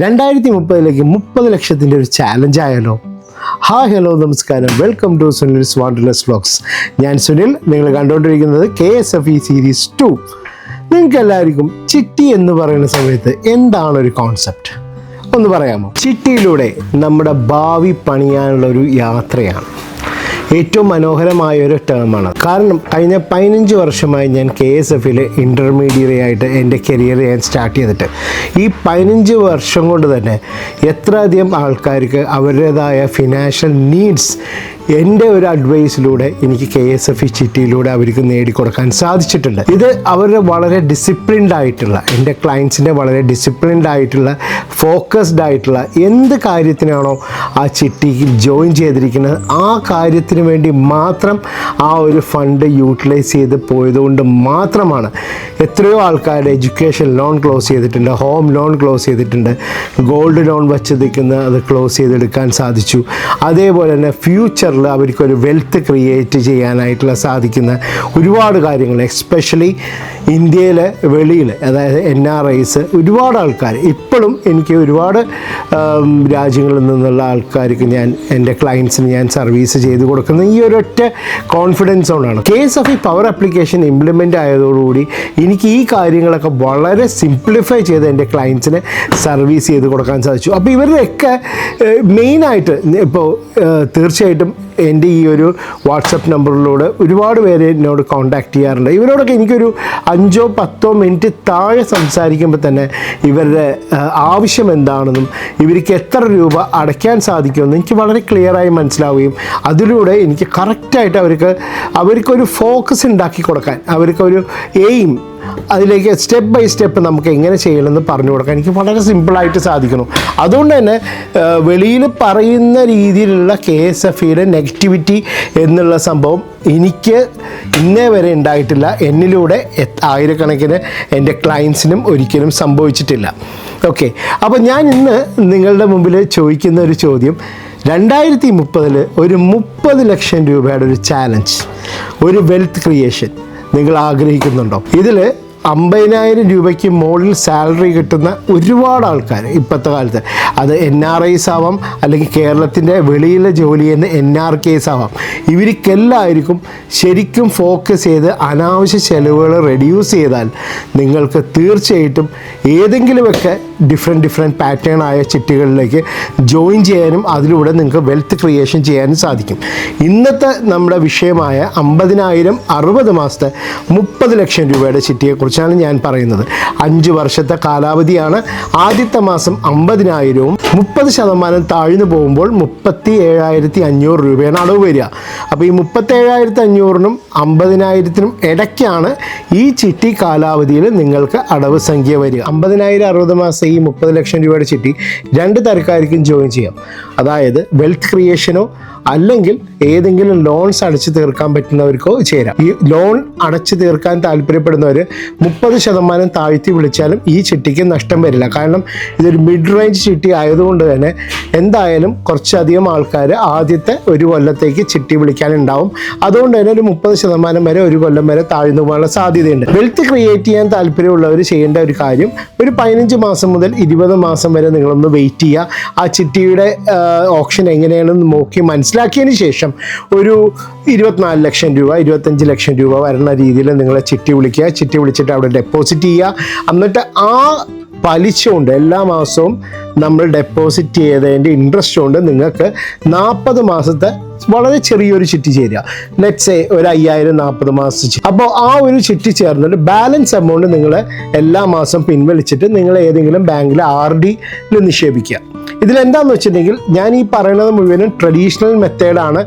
2030 30 ലക്ഷത്തിൻ്റെ ഒരു ചാലഞ്ച് ആയാലോ? ഹായ് ഹലോ നമസ്കാരം, welcome to Sunil's wanderless vlogs. ഞാൻ സുനിൽ, നിങ്ങൾ കണ്ടുകൊണ്ടിരിക്കുന്നത് KSFE സീരീസ് 2. നിങ്ങൾക്ക് എല്ലാവർക്കും ചിട്ടി എന്ന് പറയുന്ന സമയത്ത് എന്താണ് ഒരു കോൺസെപ്റ്റ് ഒന്ന് പറയാമോ? ചിട്ടിയിലൂടെ നമ്മുടെ ഭാവി പണിയാനുള്ള ഒരു യാത്രയാണ്. ഏറ്റവും മനോഹരമായ ഒരു ടേമാണ്. കാരണം കഴിഞ്ഞ 15 വർഷമായി ഞാൻ KSFEയിൽ ഇൻ്റർമീഡിയറ്റ് ആയിട്ട് എൻ്റെ കരിയർ ഞാൻ സ്റ്റാർട്ട് ചെയ്തിട്ട് ഈ 15 വർഷം കൊണ്ട് തന്നെ എത്രയധികം ആൾക്കാർക്ക് അവരുടേതായ ഫിനാൻഷ്യൽ നീഡ്സ് എൻ്റെ ഒരു അഡ്വൈസിലൂടെ എനിക്ക് KSFE ചിട്ടിയിലൂടെ അവർക്ക് നേടിക്കൊടുക്കാൻ സാധിച്ചിട്ടുണ്ട്. ഇത് അവരുടെ വളരെ ഡിസിപ്ലിൻഡ് ആയിട്ടുള്ള, എൻ്റെ ക്ലയൻസിൻ്റെ വളരെ ഡിസിപ്ലിൻഡ് ആയിട്ടുള്ള, ഫോക്കസ്ഡ് ആയിട്ടുള്ള എന്ത് കാര്യത്തിനാണോ ആ ചിട്ടിക്ക് ജോയിൻ ചെയ്തിരിക്കുന്നത് ആ കാര്യത്തിന് വേണ്ടി മാത്രം ആ ഒരു ഫണ്ട് യൂട്ടിലൈസ് ചെയ്ത് പോയതുകൊണ്ട് മാത്രമാണ് എത്രയോ ആൾക്കാരുടെ എഡ്യൂക്കേഷൻ ലോൺ ക്ലോസ് ചെയ്തിട്ടുണ്ട്, ഹോം ലോൺ ക്ലോസ് ചെയ്തിട്ടുണ്ട്, ഗോൾഡ് ലോൺ വച്ചെടുക്കുന്ന അത് ക്ലോസ് ചെയ്തെടുക്കാൻ സാധിച്ചു. അതേപോലെ തന്നെ ഫ്യൂച്ചറിൽ അവർക്കൊരു വെൽത്ത് ക്രിയേറ്റ് ചെയ്യാനായിട്ടുള്ള സാധിക്കുന്ന ഒരുപാട് കാര്യങ്ങൾ, എസ്പെഷ്യലി ഇന്ത്യയിലെ വെളിയിൽ, അതായത് NRIs ഒരുപാട് ആൾക്കാർ ഇപ്പോഴും എനിക്ക് ഒരുപാട് രാജ്യങ്ങളിൽ നിന്നുള്ള ആൾക്കാർക്ക് ഞാൻ എൻ്റെ ക്ലയൻസിന് ഞാൻ സർവീസ് ചെയ്ത് കൊടുക്കുന്നത് ഈ ഒരൊറ്റ കോൺഫിഡൻസ് കൊണ്ടാണ്. KSFE പവർ ആപ്ലിക്കേഷൻ ഇംപ്ലിമെൻ്റ് ആയതോടുകൂടി എനിക്ക് ഈ കാര്യങ്ങളൊക്കെ വളരെ സിംപ്ലിഫൈ ചെയ്ത് എൻ്റെ ക്ലയൻസിന് സർവീസ് ചെയ്ത് കൊടുക്കാൻ സാധിച്ചു. അപ്പോൾ ഇവരുടെയൊക്കെ മെയിനായിട്ട് ഇപ്പോൾ തീർച്ചയായിട്ടും എൻ്റെ ഈ ഒരു വാട്സപ്പ് നമ്പറിലൂടെ ഒരുപാട് പേര് എന്നോട് കോൺടാക്റ്റ് ചെയ്യാറുണ്ട്. ഇവരോടൊക്കെ എനിക്കൊരു 5-10 മിനിറ്റ് താഴെ സംസാരിക്കുമ്പോൾ തന്നെ ഇവരുടെ ആവശ്യം എന്താണെന്നും ഇവർക്ക് എത്ര രൂപ അടയ്ക്കാൻ സാധിക്കുമെന്നും എനിക്ക് വളരെ ക്ലിയറായി മനസ്സിലാവുകയും അതിലൂടെ എനിക്ക് കറക്റ്റായിട്ട് അവർക്കൊരു ഫോക്കസ് ഉണ്ടാക്കി കൊടുക്കാൻ, അവർക്കൊരു എയിം, അതിലേക്ക് സ്റ്റെപ്പ് ബൈ സ്റ്റെപ്പ് നമുക്ക് എങ്ങനെ ചെയ്യണമെന്ന് പറഞ്ഞു കൊടുക്കാൻ എനിക്ക് വളരെ സിമ്പിളായിട്ട് സാധിക്കുന്നു. അതുകൊണ്ട് തന്നെ വെളിയിൽ പറയുന്ന രീതിയിലുള്ള KSFEയുടെ നെഗറ്റിവിറ്റി എന്നുള്ള സംഭവം എനിക്ക് ഇന്നേ വരെ ഉണ്ടായിട്ടില്ല. എന്നിലൂടെ ആയിരക്കണക്കിന് എൻ്റെ ക്ലയൻസിനും ഒരിക്കലും സംഭവിച്ചിട്ടില്ല. ഓക്കെ, അപ്പോൾ ഞാൻ ഇന്ന് നിങ്ങളുടെ മുമ്പിൽ ചോദിക്കുന്ന ഒരു ചോദ്യം, 2030 ഒരു 30 ലക്ഷം രൂപയുടെ ഒരു ചാലഞ്ച്, ഒരു വെൽത്ത് ക്രിയേഷൻ നിങ്ങൾ ആഗ്രഹിക്കുന്നുണ്ടോ? ഇതിൽ 50,000 രൂപയ്ക്ക് മുകളിൽ സാലറി കിട്ടുന്ന ഒരുപാട് ആൾക്കാർ ഇപ്പോഴത്തെ കാലത്ത്, അത് NRIs ആവാം, അല്ലെങ്കിൽ കേരളത്തിൻ്റെ വെളിയിലെ ജോലി ചെയ്യുന്ന NRKs ആവാം, ഇവർക്കെല്ലാവർക്കും ശരിക്കും ഫോക്കസ് ചെയ്ത് അനാവശ്യ ചെലവുകൾ റെഡ്യൂസ് ചെയ്താൽ നിങ്ങൾക്ക് തീർച്ചയായിട്ടും ഏതെങ്കിലുമൊക്കെ ഡിഫറെൻറ്റ് പാറ്റേൺ ആയ ചിട്ടികളിലേക്ക് ജോയിൻ ചെയ്യാനും അതിലൂടെ നിങ്ങൾക്ക് വെൽത്ത് ക്രിയേഷൻ ചെയ്യാനും സാധിക്കും. ഇന്നത്തെ നമ്മുടെ വിഷയമായ 50,000 60 മാസത്തെ 30 ലക്ഷം രൂപയുടെ ചിട്ടിയെക്കുറിച്ചാണ് ഞാൻ പറയുന്നത്. 5 വർഷത്തെ കാലാവധിയാണ്. ആദ്യത്തെ മാസം 50,000-ഉം 30% താഴ്ന്നു പോകുമ്പോൾ 37,500 രൂപയാണ് അടവ് വരിക. അപ്പോൾ ഈ 37,500-നും 50,000-നും ഇടയ്ക്കാണ് ഈ ചിട്ടി കാലാവധിയിൽ നിങ്ങൾക്ക് അടവ് സംഖ്യ വരിക. 50,000 60 മാസം ഈ 30 ലക്ഷം രൂപയുടെ ചിട്ടി 2 തരക്കാർക്കും ജോയിൻ ചെയ്യാം. അതായത് വെൽത്ത് ക്രിയേഷനോ അല്ലെങ്കിൽ ഏതെങ്കിലും ലോൺസ് അടച്ചു തീർക്കാൻ പറ്റുന്നവർക്കോ ചേരാം. ഈ ലോൺ അടച്ചു തീർക്കാൻ താല്പര്യപ്പെടുന്നവർ 30% താഴ്ത്തി വിളിച്ചാലും ഈ ചിട്ടിക്ക് നഷ്ടം വരില്ല. കാരണം ഇതൊരു മിഡ് റേഞ്ച് ചിട്ടി ആയതുകൊണ്ട് തന്നെ എന്തായാലും കുറച്ചധികം ആൾക്കാർ ആദ്യത്തെ ഒരു കൊല്ലത്തേക്ക് ചിട്ടി വിളിക്കാനുണ്ടാവും. അതുകൊണ്ട് തന്നെ ഒരു 30% വരെ, ഒരു കൊല്ലം വരെ താഴ്ന്നു പോകാനുള്ള സാധ്യതയുണ്ട്. വെൽത്ത് ക്രിയേറ്റ് ചെയ്യാൻ താല്പര്യമുള്ളവർ ചെയ്യേണ്ട ഒരു കാര്യം, ഒരു 15 മാസം മുതൽ 20 മാസം വരെ നിങ്ങളൊന്ന് വെയിറ്റ് ചെയ്യുക. ആ ചിട്ടിയുടെ ഓപ്ഷൻ എങ്ങനെയാണെന്ന് നോക്കി മനസ്സിലാക്കിയതിന് ശേഷം ഒരു 24 ലക്ഷം രൂപ 25 ലക്ഷം രൂപ വരുന്ന രീതിയിൽ നിങ്ങളെ ചിട്ടി വിളിക്കുക. ചിട്ടി വിളിച്ചിട്ട് അവിടെ ഡെപ്പോസിറ്റ് ചെയ്യുക. എന്നിട്ട് ആ പലിശ കൊണ്ട് എല്ലാ മാസവും നമ്മൾ ഡെപ്പോസിറ്റ് ചെയ്തതിൻ്റെ ഇൻട്രസ്റ്റ് കൊണ്ട് നിങ്ങൾക്ക് 40 മാസത്തെ വളരെ ചെറിയൊരു ചിട്ടി ചേരുക. ലെറ്റ്സ് സേ ഒരു 5,000 40 മാസം ചിട്ടി. അപ്പോൾ ആ ഒരു ചിട്ടി ചേർന്നിട്ട് ബാലൻസ് എമൗണ്ട് നിങ്ങൾ എല്ലാ മാസം പിൻവലിച്ചിട്ട് നിങ്ങൾ ഏതെങ്കിലും ബാങ്കിൽ RDയിൽ നിക്ഷേപിക്കുക. ഇതിലെന്താണെന്ന് വെച്ചിട്ടുണ്ടെങ്കിൽ ഞാൻ ഈ പറയുന്നത് മുഴുവനും ട്രഡീഷണൽ മെത്തേഡാണ്,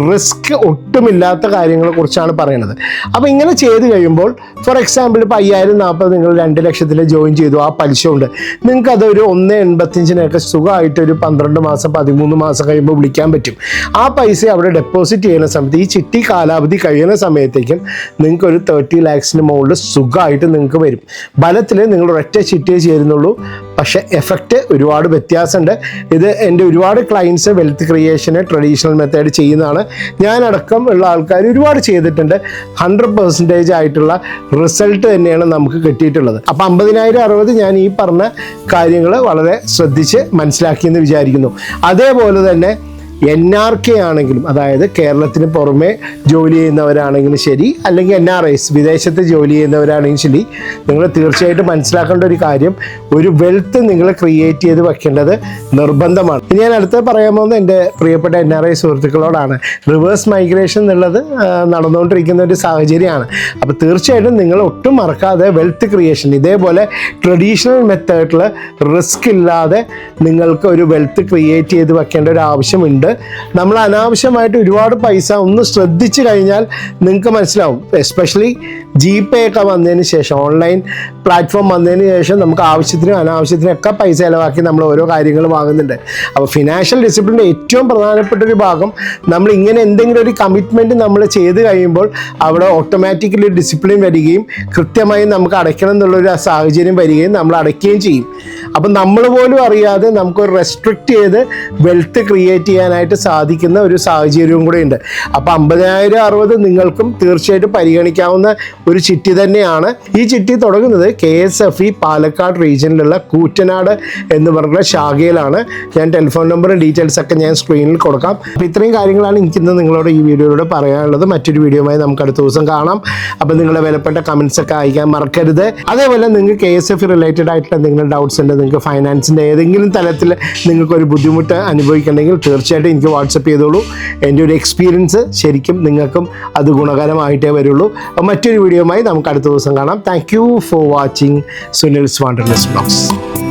റിസ്ക് ഒട്ടുമില്ലാത്ത കാര്യങ്ങളെ കുറിച്ചാണ് പറയുന്നത്. അപ്പോൾ ഇങ്ങനെ ചെയ്ത് കഴിയുമ്പോൾ ഫോർ എക്സാമ്പിൾ ഇപ്പോൾ 5,000 40 നിങ്ങൾ 2 ലക്ഷത്തിൽ ജോയിൻ ചെയ്തു, ആ പലിശ കൊണ്ട് നിങ്ങൾക്ക് അതൊരു 1.85-നൊക്കെ സുഖമായിട്ട് ഒരു 12 മാസം 13 മാസം കഴിയുമ്പോൾ വിളിക്കാൻ പറ്റും. ആ പൈസ അവിടെ ഡെപ്പോസിറ്റ് ചെയ്യുന്ന സമയത്ത് ഈ ചിട്ടി കാലാവധി കഴിയുന്ന സമയത്തേക്കും നിങ്ങൾക്ക് ഒരു 30 lakhs മുകളിൽ സുഖമായിട്ട് നിങ്ങൾക്ക് വരും. ഫലത്തിൽ നിങ്ങൾ ഒരൊറ്റ ചിട്ടിയെ ചേരുന്നുള്ളൂ. പക്ഷേ എഫക്റ്റ് ഒരുപാട് വ്യത്യാസമുണ്ട്. ഇത് എൻ്റെ ഒരുപാട് ക്ലയൻസ് വെൽത്ത് ക്രിയേഷന് ട്രഡീഷണൽ മെത്തേഡ് ചെയ്യുന്നതാണ്. ഞാനടക്കം ഉള്ള ആൾക്കാർ ഒരുപാട് ചെയ്തിട്ടുണ്ട്. 100% ആയിട്ടുള്ള റിസൾട്ട് തന്നെയാണ് നമുക്ക് കിട്ടിയിട്ടുള്ളത്. അപ്പോൾ 50,000-60 ഞാൻ ഈ പറഞ്ഞ കാര്യങ്ങൾ വളരെ ശ്രദ്ധിച്ച് മനസ്സിലാക്കിയെന്ന് വിചാരിക്കുന്നു. അതേപോലെ തന്നെ NRK ആണെങ്കിലും, അതായത് കേരളത്തിന് പുറമെ ജോലി ചെയ്യുന്നവരാണെങ്കിലും ശരി, അല്ലെങ്കിൽ NRIs വിദേശത്ത് ജോലി ചെയ്യുന്നവരാണെങ്കിലും ശരി, നിങ്ങൾ തീർച്ചയായിട്ടും മനസ്സിലാക്കേണ്ട ഒരു കാര്യം, ഒരു വെൽത്ത് നിങ്ങൾ ക്രിയേറ്റ് ചെയ്ത് വെക്കേണ്ടത് നിർബന്ധമാണ്. ഇനി ഞാൻ അടുത്ത് പറയാൻ പോകുന്നത് എൻ്റെ പ്രിയപ്പെട്ട NRI സുഹൃത്തുക്കളോടാണ്. റിവേഴ്സ് മൈഗ്രേഷൻ എന്നുള്ളത് നടന്നുകൊണ്ടിരിക്കുന്ന ഒരു സാഹചര്യമാണ്. അപ്പോൾ തീർച്ചയായിട്ടും നിങ്ങൾ ഒട്ടും മറക്കാതെ വെൽത്ത് ക്രിയേഷൻ ഇതേപോലെ ട്രഡീഷണൽ മെത്തേഡിൽ റിസ്ക് ഇല്ലാതെ നിങ്ങൾക്ക് ഒരു വെൽത്ത് ക്രിയേറ്റ് ചെയ്ത് വെക്കേണ്ട ഒരു ആവശ്യമുണ്ട്. നമ്മൾ അനാവശ്യമായിട്ട് ഒരുപാട് പൈസ ഒന്ന് ശ്രദ്ധിച്ചു കഴിഞ്ഞാൽ നിങ്ങൾക്ക് മനസ്സിലാവും. എസ്പെഷ്യലി GPay ഒക്കെ വന്നതിന് ശേഷം, ഓൺലൈൻ പ്ലാറ്റ്ഫോം വന്നതിന് ശേഷം നമുക്ക് ആവശ്യത്തിനും അനാവശ്യത്തിനൊക്കെ പൈസ ചിലവാക്കി നമ്മൾ ഓരോ കാര്യങ്ങൾ വാങ്ങുന്നുണ്ട്. അപ്പോൾ ഫിനാൻഷ്യൽ ഡിസിപ്ലിൻ്റെ ഏറ്റവും പ്രധാനപ്പെട്ട ഒരു ഭാഗം, നമ്മൾ ഇങ്ങനെ എന്തെങ്കിലും ഒരു കമ്മിറ്റ്മെൻറ്റ് നമ്മൾ ചെയ്ത് കഴിയുമ്പോൾ അവിടെ ഓട്ടോമാറ്റിക്കലി ഡിസിപ്ലിൻ വരികയും കൃത്യമായി നമുക്ക് അടയ്ക്കണം എന്നുള്ളൊരു സാഹചര്യം വരികയും നമ്മൾ അടയ്ക്കുകയും ചെയ്യും. അപ്പം നമ്മൾ പോലും അറിയാതെ നമുക്കൊരു റെസ്ട്രിക്റ്റ് ചെയ്ത് വെൽത്ത് ക്രിയേറ്റ് ചെയ്യാനായിട്ട് സാധിക്കുന്ന ഒരു സാഹചര്യവും കൂടെ ഉണ്ട്. അപ്പോൾ 50,000-60 നിങ്ങൾക്കും തീർച്ചയായിട്ടും പരിഗണിക്കാവുന്ന ഒരു ചിട്ടി തന്നെയാണ്. ഈ ചിട്ടി തുടങ്ങുന്നത് KSFE പാലക്കാട് റീജിയനിലുള്ള കൂറ്റനാട് എന്ന് പറഞ്ഞ ശാഖയിലാണ്. ഞാൻ ടെലിഫോൺ നമ്പറും ഡീറ്റെയിൽസ് ഒക്കെ ഞാൻ സ്ക്രീനിൽ കൊടുക്കാം. അപ്പോൾ ഇത്രയും കാര്യങ്ങളാണ് എനിക്കിന്ന് നിങ്ങളോട് ഈ വീഡിയോയിലൂടെ പറയാനുള്ളത്. മറ്റൊരു വീഡിയോയുമായി നമുക്ക് അടുത്ത ദിവസം കാണാം. അപ്പോൾ നിങ്ങളുടെ വിലപ്പെട്ട കമൻസ് ഒക്കെ അയക്കാൻ മറക്കരുത്. അതേപോലെ നിങ്ങൾക്ക് KSFE റിലേറ്റഡ് ആയിട്ടുള്ള എന്തെങ്കിലും ഡൗട്ട്സ് ഉണ്ട്, നിങ്ങൾക്ക് ഫൈനാൻസിൻ്റെ ഏതെങ്കിലും തലത്തിൽ നിങ്ങൾക്കൊരു ബുദ്ധിമുട്ട് അനുഭവിക്കണമെങ്കിൽ തീർച്ചയായിട്ടും എനിക്ക് വാട്സപ്പ് ചെയ്തോളൂ. എൻ്റെ ഒരു എക്സ്പീരിയൻസ് ശരിക്കും നിങ്ങൾക്കും അത് ഗുണകരമായിട്ടേ വരുള്ളൂ. മറ്റൊരു വീഡിയോയുമായി നമുക്ക് അടുത്ത ദിവസം കാണാം. Thank you for watching Sunil's wanderless vlogs.